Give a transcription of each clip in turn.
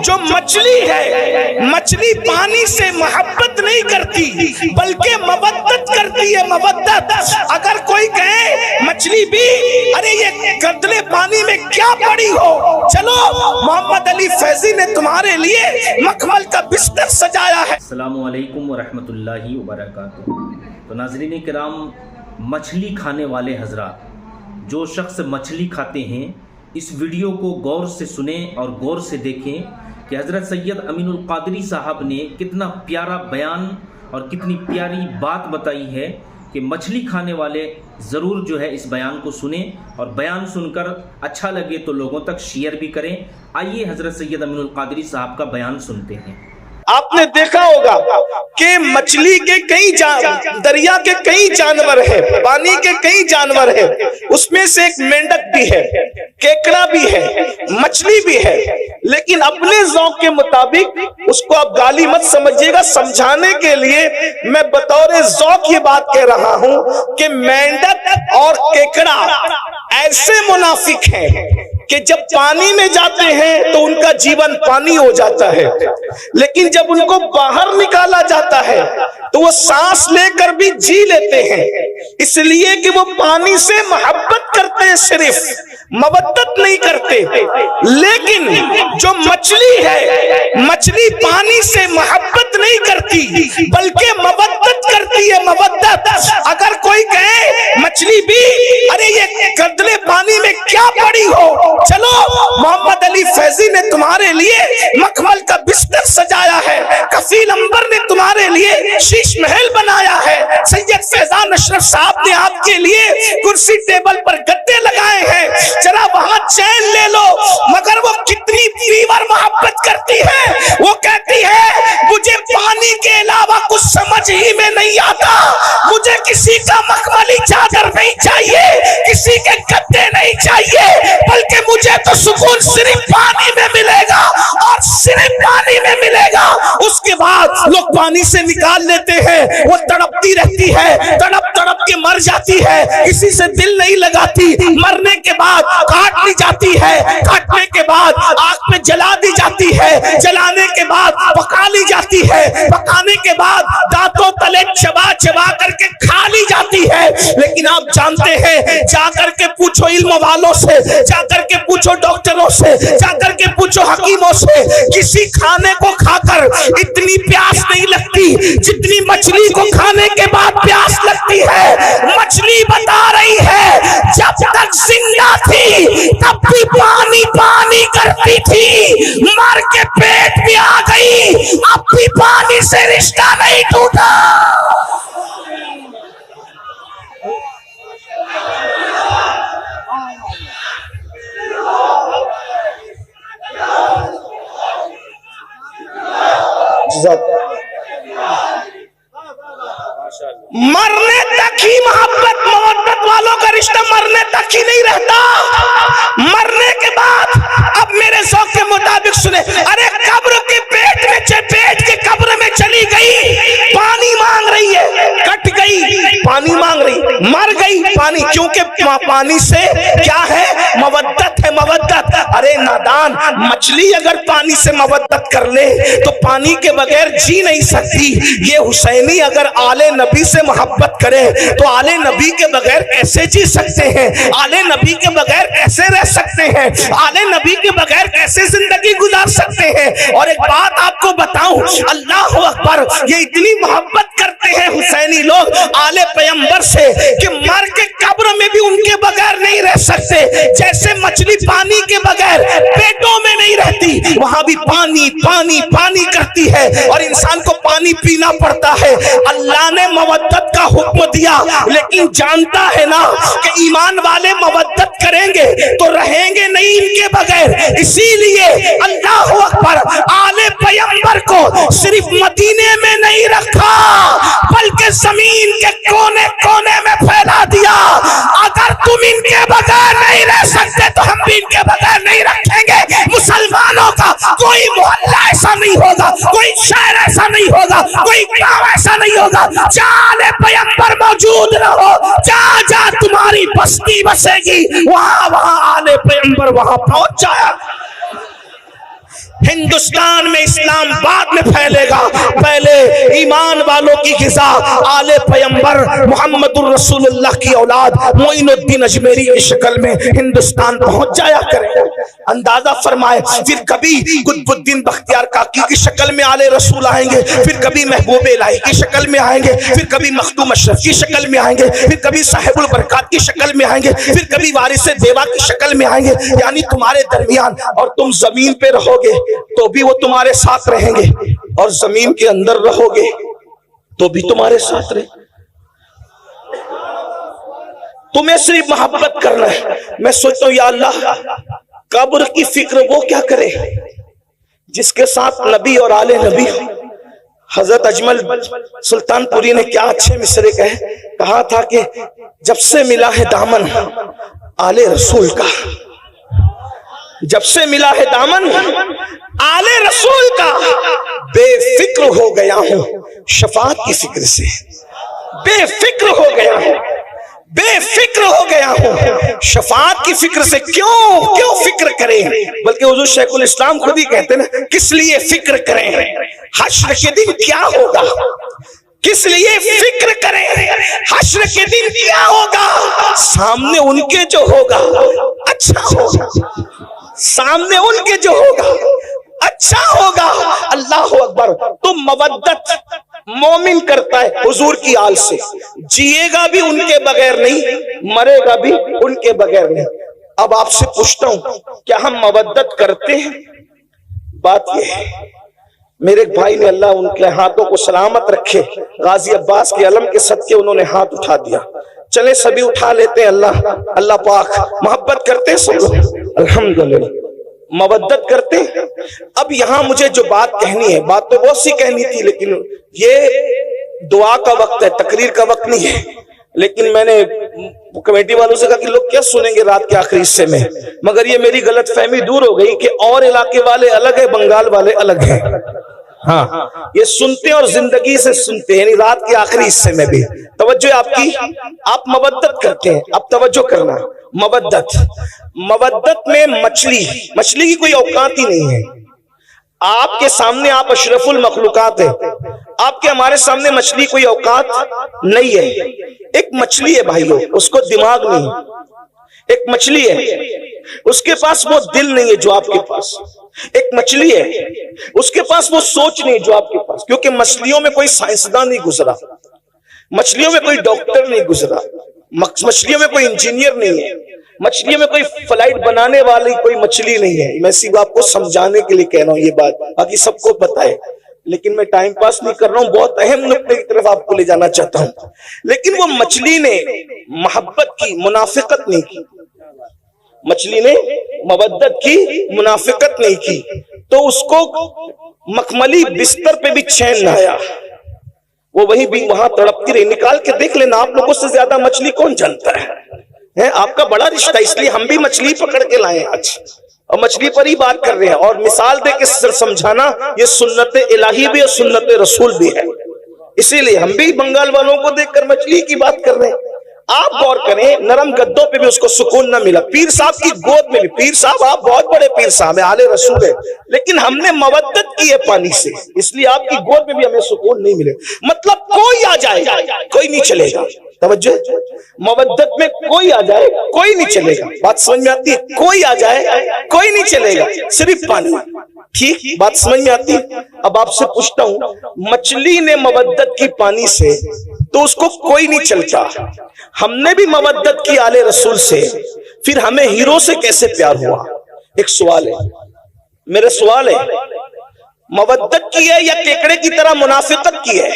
जो मछली है, मछली पानी से मोहब्बत नहीं करती बल्कि मवद्दत करती है, मवद्दत। अगर कोई कहे मछली भी, अरे ये गंदले पानी में क्या पड़ी हो, चलो मोहम्मद अली फैजी ने तुम्हारे लिए मखमल का बिस्तर सजाया है। अस्सलामु अलैकुम व रहमतुल्लाहि व बरकातुहू। तो नाज़रीन किराम, मछली खाने वाले हजरात, जो शख्स मछली खाते हैं, इस वीडियो को गौर से सुने और गौर से देखें कि हज़रत सैयद अमीनुल क़ादरी साहब ने कितना प्यारा बयान और कितनी प्यारी बात बताई है कि मछली खाने वाले ज़रूर जो है इस बयान को सुने और बयान सुनकर अच्छा लगे तो लोगों तक शेयर भी करें। आइए हज़रत सैयद अमीनुल क़ादरी साहब का बयान सुनते हैं। आपने देखा होगा कि मछली के कई दरिया के कई जानवर हैं, पानी के कई जानवर हैं, उसमें से एक मेंढक भी है, केकड़ा भी है, मछली भी है, लेकिन अपने ज़ौक़ के मुताबिक उसको आप गाली मत समझिएगा, समझाने के लिए मैं बतौर ज़ौक़ ये बात कह रहा हूं कि मेंढक और केकड़ा ऐसे मुनाफिक हैं कि जब पानी में जाते हैं तो उनका जीवन पानी हो जाता है, लेकिन जब उनको बाहर निकाला जाता है तो वो सांस लेकर भी जी लेते हैं, इसलिए कि वो पानी से मोहब्बत करते हैं, सिर्फ मवद्दत नहीं करते। लेकिन जो मछली है, मछली पानी से मोहब्बत नहीं करती बल्कि मवद्दत करती है, मवद्दत। अगर कोई कहे मछली भी, अरे ये गंदले पानी में क्या पड़ी हो, चलो मोहम्मद अली फैजी ने तुम्हारे लिए मखमल का बिस्तर सजाया है, कफील अंबर ने तुम्हारे लिए शीश महल बनाया है, सैयद फैजान अशरफ साहब ने आपके लिए कुर्सी टेबल पर गद्दे लगाए हैं, जरा वहां चैन ले लो। मगर वो कितनी प्रीवर मोहब्बत करती है, वो कहती है मुझे पानी के अलावा कुछ समझ ही में नहीं आता, मुझे किसी का मखमली चादर नहीं चाहिए, किसी के गद्दे नहीं चाहिए, बल्कि मुझे तो सुकून सिर्फ पानी में मिलेगा और सिर्फ पानी में मिलेगा। उसके बाद लोग पानी से निकाल लेते हैं, वो तड़पती रहती है, तड़प तड़प के मर जाती है, किसी से दिल नहीं लगाती, मरने के बाद काट ली जाती है, काटने के बाद आग में जला दी जाती है, जलाने के बाद पका ली जाती है, पकाने के बाद दांतों तले चबा चबा करके खा ली जाती है। लेकिन आप जानते हैं, जाकर के पूछो इल्म वालों से, जाकर के पूछो डॉक्टरों से, जाकर के पूछो हकीमों से, किसी खाने को खाकर इतनी प्यास नहीं लगती जितनी मछली को खाने के बाद प्यास लगती है। मछली बता रही है जब तक जिंदा थी तब भी पानी पानी करती थी, मर के पेट भी आ गई, अब भी पानी से रिश्ता नहीं टूटा। मरने तक ही मोहब्बत मोहब्बत वालों का रिश्ता मरने तक ही नहीं रहता, मरने के बाद अब मेरे शौक के मुताबिक सुने, अरे कब्र के पेट में पेट के कब्र में चली गई, पानी मांग रही है, कट गई पानी मांग रही, मर गई पानी, क्योंकि पानी से क्या है, मवद्दत है, मवद्दत। अरे नादान, मछली अगर पानी से मवद्दत कर ले तो पानी के बगैर जी नहीं सकती। ये हुसैनी अगर आले नबी से मोहब्बत करे तो आले नबी के बगैर कैसे जी सकते हैं, आले नबी के बगैर कैसे रह सकते हैं, आले नबी के बगैर कैसे जिंदगी गुजार सकते हैं। और एक बात आपको बताऊं, अल्लाह अकबर, ये इतनी मोहब्बत करते हैं हुसैनी लोग आले पैगंबर से कि मर के कब्र में भी उनके बगैर नहीं रह सकते। जैसे मछली पानी के बगैर पेटों में नहीं रहती, वहां भी पानी पानी पानी करती है और इंसान को पानी पीना पड़ता है। अल्लाह ने मवद्दत का हुक्म दिया, लेकिन जानता है ना कि ईमान वाले मवद्दत करेंगे तो रहेंगे नहीं इनके बगैर, इसीलिए अल्लाह अकबर आले पैगंबर को सिर्फ मदीने में नहीं रखा बल्कि जमीन के कोने कोने में फैला दिया। अगर तुम इनके बगैर नहीं रह सकते तो हम भी इनके बगैर नहीं रखेंगे। मुसलमानों का कोई मोहल्ला ऐसा नहीं होगा, कोई शहर ऐसा नहीं होगा, कोई गांव ऐसा नहीं होगा जहां पैगंबर मौजूद न हो। जहां जहां तुम्हारी बस्ती बसेगी वहां वहां आले पैगंबर वहां पहुंच जाया। हिंदुस्तान में इस्लाम बाद में फैलेगा, पहले ईमान वालों की ग़िज़ा आले पैगंबर मुहम्मदुर रसूलुल्लाह की औलाद मोइनुद्दीन अजमेरी की शक्ल में हिंदुस्तान पहुंच जाया करेगा। अंदाजा फरमाए, फिर कभी कुतुबुद्दीन बख्तियार काकी की शक्ल में आले रसूल आएंगे, फिर कभी महबूब इलाही की शक्ल में आएंगे, फिर कभी मखदूम अशरफ की शक्ल में आएंगे, फिर कभी साहिबुल बरकात की शक्ल में आएंगे, फिर कभी वारिस देवा की शक्ल में आएंगे। यानी तुम्हारे दरमियान, और तुम जमीन पे रहोगे तो भी वो तुम्हारे साथ रहेंगे, और जमीन के अंदर रहोगे तो भी तुम्हारे साथ रहे। तुम्हें सिर्फ मोहब्बत करना है। मैं सोचता हूं या अल्लाह, कब्र की फिक्र वो क्या करे जिसके साथ नबी और आले नबी। हजरत अजमल सुल्तानपुरी ने क्या अच्छे मिसरे कहा था कि जब से मिला है दामन आले रसूल का, जब से मिला है दामन आले रसूल का, बेफिक्र हो गया हूं शफाअत की फिक्र से, बेफिक्र हो गया हूं, बेफिक्र हो गया हूं शफाअत की फिक्र से। क्यों फिक्र करें, बल्कि हुजूर शेखुल इस्लाम खुद ही कहते ना, किस लिए फिक्र करें, हश्र के दिन क्या होगा, किस लिए फिक्र करें, हश्र के दिन क्या होगा, सामने उनके जो होगा अच्छा होगा, सामने उनके जो होगा अच्छा होगा। अल्लाह अकबर। तो मवद्दत मोमिन करता है हुजूर की आल से, जिएगा भी उनके बगैर नहीं, मरेगा भी उनके बगैर नहीं। अब आपसे पूछता हूं, क्या हम मवद्दत करते हैं? बात यह है, मेरे एक भाई ने, अल्लाह उनके हाथों को सलामत रखे, गाजी अब्बास के अलम के सदके उन्होंने हाथ उठा दिया। चले सभी उठा लेते हैं। अल्लाह पाक मोहब्बत करते हैं सब लोग, अल्हम्दुलिल्लाह मवद्दत करते हैं। अब यहां मुझे जो बात कहनी है, बात तो बहुत सी कहनी थी, लेकिन ये दुआ का वक्त है, तकरीर का वक्त नहीं है। लेकिन मैंने कमेटी वालों से कहा कि लोग क्या सुनेंगे रात के आखिरी हिस्से में, मगर ये मेरी गलतफहमी दूर हो गई कि और इलाके वाले अलग है, बंगाल वाले अलग हैं। हाँ, ये सुनते और जिंदगी से सुनते हैं, रात के आखिरी हिस्से में भी। तवज्जो आपकी, आप मवद्दत करते हैं, अब तवज्जो करना। मवद्दत में मछली की कोई औकात ही नहीं है। आपके सामने आप अशरफुल मखलूकात है, आपके हमारे सामने मछली कोई औकात नहीं है। एक मछली है भाइयों, उसको दिमाग नहीं। एक मछली है, उसके पास वो दिल नहीं है जो आपके पास। एक मछली है, उसके पास वो सोच नहीं जो आपके पास, क्योंकि मछलियों में कोई साइंसदान नहीं गुजरा, मछलियों में कोई डॉक्टर नहीं गुजरा, मछलियों में कोई इंजीनियर नहीं है, मछलियों में कोई फ्लाइट बनाने वाली कोई मछली नहीं है। मैं सिर्फ आपको समझाने के लिए कह रहा हूं ये बात, बाकी सबको पता है, लेकिन मैं टाइम पास नहीं कर रहा हूं, बहुत अहम नुक्ते की तरफ आपको ले जाना चाहता हूं। लेकिन वो मछली ने मोहब्बत की, मुनाफिकत नहीं की। मछली ने मवद्दत की, मुनाफिकत नहीं की, तो उसको मखमली बिस्तर पे भी चैन न आया, वो वही भी वहां तड़पती रही। निकाल के देख लेना, आप लोगों से ज्यादा मछली कौन जानता है? आपका बड़ा रिश्ता, इसलिए हम भी मछली पकड़ के लाए आज, और मछली पर ही बात कर रहे हैं। और मिसाल दे के समझाना, ये सुन्नत इलाही भी और सुन्नत रसूल भी है, इसीलिए हम भी बंगाल वालों को देखकर मछली की बात कर रहे हैं। आप गौर करें, नरम गद्दों पे भी उसको सुकून न मिला, पीर साहब की गोद में भी। पीर साहब आप बहुत बड़े पीर साहब है, आले रसूल है, लेकिन हमने मवद्दत की है पानी से, इसलिए आपकी गोद में भी हमें सुकून नहीं मिले। मतलब कोई आ जाए कोई नहीं चलेगा। तवज्जो, मवद्दत में कोई आ जाए कोई नहीं चलेगा। बात समझ में आती है? कोई आ जाए कोई नहीं चलेगा, सिर्फ पानी। ठीक, बात समझ में आती है? अब आपसे पूछता हूं, मछली ने मवद्दत की पानी से, तो उसको कोई नहीं चलता। हमने भी मवद्दत की आले रसूल से, फिर हमें हीरो से कैसे प्यार हुआ? एक सवाल है, मेरा सवाल है, मवद्दत की है या केकड़े की तरह मुनाफिकत की है?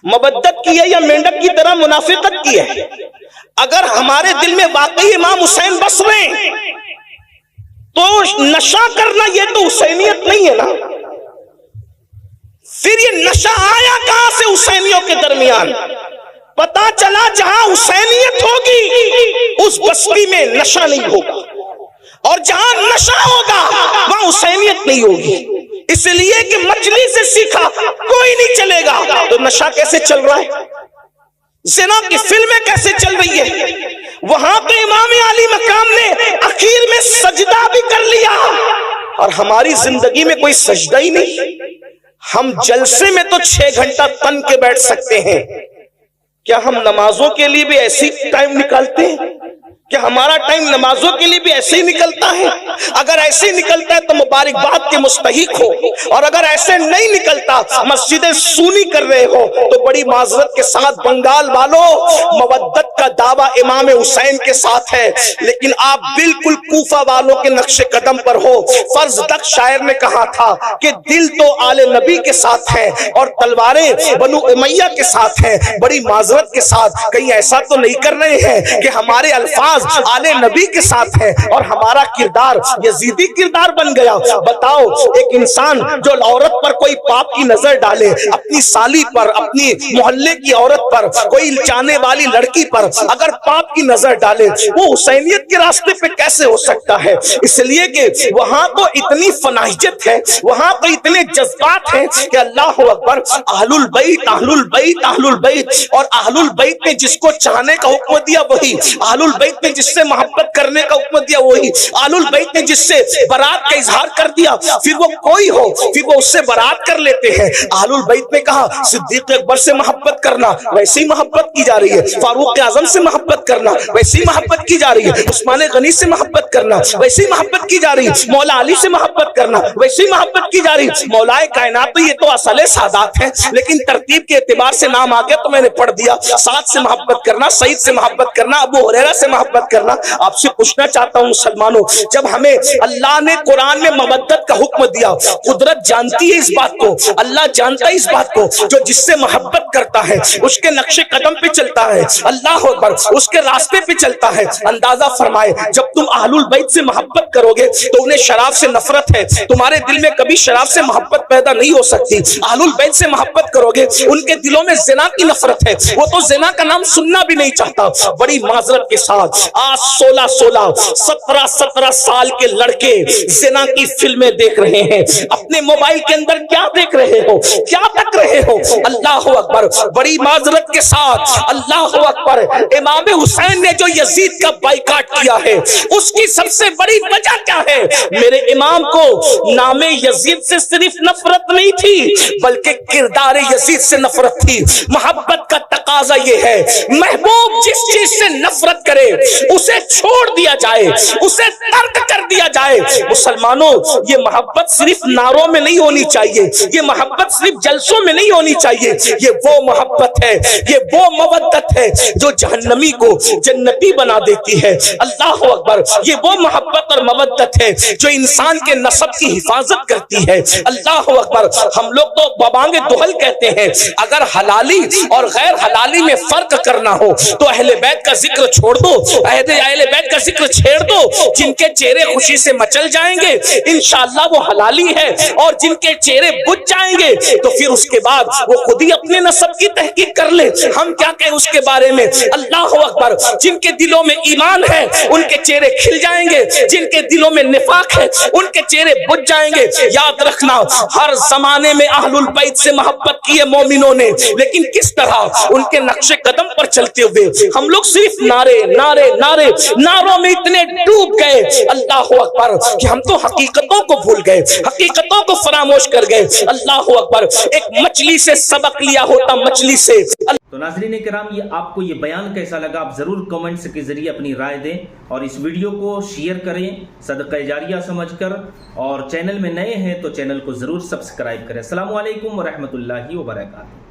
मवद्दत की है या मेंढक की तरह मुनाफिकत की है? अगर हमारे दिल में वाकई इमाम हुसैन बस रहे तो नशा करना ये तो हुसैनियत नहीं है ना। फिर ये नशा आया कहां से हुसैनियों के दरमियान? पता चला जहां हुसैनियत होगी उस बस्ती में नशा नहीं होगा, और जहां नशा होगा वहां हुसैनियत नहीं होगी। इसलिए कि मछली से सीखा कोई नहीं चलेगा, तो नशा कैसे चल रहा है? ज़िना की फिल्में कैसे चल रही है? वहां पे इमाम अली मकाम ने आखिर में सजदा भी कर लिया, और हमारी जिंदगी में कोई सजदा ही नहीं। हम जलसे में तो 6 घंटा तन के बैठ सकते हैं, क्या हम नमाजों के लिए भी ऐसी टाइम निकालते हैं? क्या हमारा टाइम नमाजों के लिए भी ऐसे ही निकलता है? अगर ऐसे ही निकलता है तो मुबारकबाद के मुस्तहिक हो, और अगर ऐसे नहीं निकलता, मस्जिदें सूनी कर रहे हो, तो बड़ी माजरत के साथ बंगाल वालों, मवद्दत का दावा इमाम हुसैन के साथ है, लेकिन आप बिल्कुल कूफा वालों के नक्शे कदम पर हो। फर्ज तक शायर ने कहा था कि दिल तो आले नबी के साथ है और तलवारें बनु उमैया के साथ है। बड़ी माजरत के साथ कहीं ऐसा तो नहीं कर रहे हैं कि हमारे अल्फाज आले नबी के साथ है और हमारा किरदार यजीदी किरदार बन गया? बताओ, एक इंसान जो औरत पर कोई पाप की नजर डाले, अपनी साली पर, अपनी मोहल्ले की औरत पर, कोई चाहने वाली लड़की पर अगर पाप की नजर डाले, वो हुसैनियत के रास्ते पे कैसे हो सकता है? इसलिए कि वहां तो इतनी फनाहियत है, वहां तो इतने जज्बात हैं कि अल्लाह अकबर, अहलुल बैत, अहलुल बैत, अहलुल बैत। और अहलुल बैत ने जिसको चाहने का हुक्म दिया वही, अहलुल बैत ने जिससे मोहब्बत करने का हुक्म दिया वही, अहलुल बैत ने जिससे बरात का इजहार कर दिया, फिर वो कोई हो फिर वो उससे बरात कर लेते हैं। अहलुल बैत ने कहा सिद्दीक अकबर से मोहब्बत करना, वैसे ही मोहब्बत की जा रही है। फारूक आजम से मोहब्बत करना, वैसे ही मोहब्बत की जा रही है। उस्मान गनी से मोहब्बत करना, वैसे ही मोहब्बत की जा रही है। मौला अली से मोहब्बत करना, वैसे ही मोहब्बत की जा रही है। मौलाए कायनात, तो ये तो असले सादात है, लेकिन तरतीब के एतबार से नाम आ गया तो मैंने पढ़ दिया। साद से मोहब्बत करना, सईद से मोहब्बत करना, अबू हुरैरा से मोहब्बत करना। आपसे पूछना चाहता हूं मुसलमानों, जब हमें अल्लाह ने कुरान में मवद्दत का हुक्म दिया, कुदरत जानती है इस बात को, अल्लाह जानता है इस बात को, जो जिससे मोहब्बत करता है उसके नक्शे कदम पे चलता है, अल्लाह अकबर, उसके रास्ते पे चलता है। अंदाजा फरमाए, जब तुम अहलुल बैत से मोहब्बत करोगे तो उन्हें शराब से नफरत है, तुम्हारे दिल में कभी शराब से मोहब्बत पैदा नहीं हो सकती। अहलुल बैत से मोहब्बत करोगे, उनके दिलों में ज़िना की नफरत है, वो तो ज़िना का नाम सुनना भी नहीं चाहता। बड़ी माजरत के साथ आज 16-16, 17-17 साल के लड़के ज़िना की फिल्में देख रहे हैं। अपने मोबाइल के अंदर क्या देख रहे हो, क्या तक रहे हो? अल्लाह अकबर, बड़ी माजरत के साथ अल्लाह अकबर, इमाम हुसैन ने जो यजीद का बाइकाट किया है उसकी सबसे बड़ी वजह क्या है? मेरे इमाम को नामे यजीद से सिर्फ नफरत नहीं थी, बल्कि किरदार यजीद से नफरत थी। मोहब्बत का तकाजा यह है, महबूब जिस चीज से नफरत करे उसे छोड़ दिया जाए, उसे तर्क कर दिया जाए। मुसलमानों, ये मोहब्बत सिर्फ नारों में नहीं होनी चाहिए, ये मोहब्बत सिर्फ जलसों में नहीं होनी चाहिए। ये वो मोहब्बत है, ये वो मवद्दत है जो जहन्नमी को जन्नती बना देती है। अल्लाह अकबर, ये वो मोहब्बत और मवद्दत है जो इंसान के नसब की हिफाजत करती है। अल्लाह अकबर, हम लोग तो बबांगे दुहल कहते हैं। अगर हलाली और गैर हलाली में फर्क करना हो तो अहले बैत का जिक्र छोड़ दो, अहले बैत का जिक्र छेड़ दो। जिनके चेहरे खुशी से मचल जाएंगे इंशाअल्लाह वो हलाली है, और जिनके चेहरे बुझ जाएंगे तो फिर उसके बाद वो खुद ही अपने नसब की तहकीक कर ले। हम क्या कहें उसके बारे में? अल्लाह अकबर, जिनके दिलों में ईमान है उनके चेहरे खिल जाएंगे, जिनके दिलों में निफाक है उनके चेहरे बुझ जाएंगे। याद रखना, हर जमाने में अहलुल बैत से मोहब्बत की है मोमिनों ने, लेकिन किस तरह? उनके नक्शे कदम पर चलते हुए। हम लोग सिर्फ नारे नारे नारे नारों में इतने डूब गए अल्लाह अकबर कि हम तो हकीकतों को भूल गए, हकीकतों को फरामोश कर गए। अल्लाह अकबर, एक मछली से सबक लिया होता, मछली से। तो नाज़रीन किराम, ये आपको ये बयान कैसा लगा? आप ज़रूर कमेंट्स के ज़रिए अपनी राय दें और इस वीडियो को शेयर करें सदका जारिया समझकर, और चैनल में नए हैं तो चैनल को ज़रूर सब्सक्राइब करें। अस्सलामु अलैकुम व रहमतुल्लाहि व बरकातुहू।